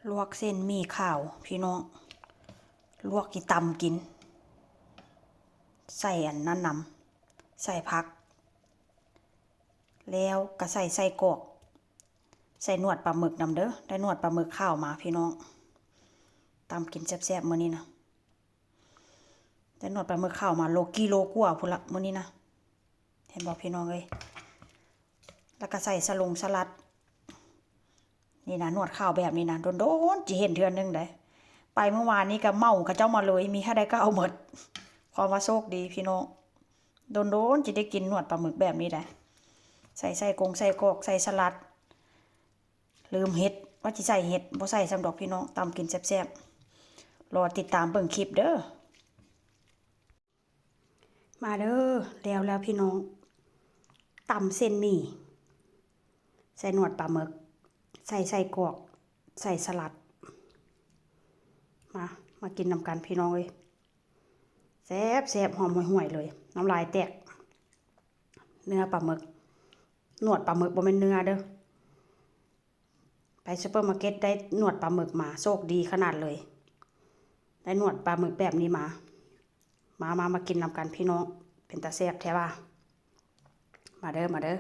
ลวกเส้นหมี่ข้าวพี่น้องลวกกี่ตำกินใส่อันนั้นนำใส่ผักแล้วก็ใส่กรอกใส่หนวดปลาหมึกนำเด้อได้หนวดปลาหมึกข้าวมาพี่น้องตำกินแซ่บๆมื้อนี้นะได้หนวดปลาหมึกข้าวมากิโลกว่าพุ่นละมื้อนี้นะเห็นบอกพี่น้องเลยแล้วก็ใส่สลัดนี่นะหนวดข้าวแบบนี้นะโดนๆจะเห็นเทื่อนึงได้ไปเมื่อวานนี้ก็เมากับเจ้ามาเลยมีแค่ใดก็เอาหมดความว่าโชคดีพี่น้องโดนจะได้กินหนวดปลาหมึกแบบนี้ได้ใส่กงใส่กอกใส่สลัดลืมเห็ดว่าจะใส่เห็ดบ่ใส่สำดอกพี่น้องตำกินแซ่บๆรอติดตามเบิ่งคลิปเด้อมาเด้อแล้วพี่น้องตำเส้นหมี่ใส่หนวดปลาหมึกใส่กรอกใส่สลัดมากินนำกันพี่น้องเลยแซ่บหอมห่วยๆเลยน้ำลายแตกเนื้อปลาหมึกหนวดปลาหมึกบ่เป็นเนื้อเด้อไปซุปเปอร์มาร์เก็ตได้หนวดปลาหมึกมาโชคดีขนาดเลยได้หนวดปลาหมึกแบบนี้มากินนำกันพี่น้องเป็นตาแซ่บแท้ว่ามาเด้อ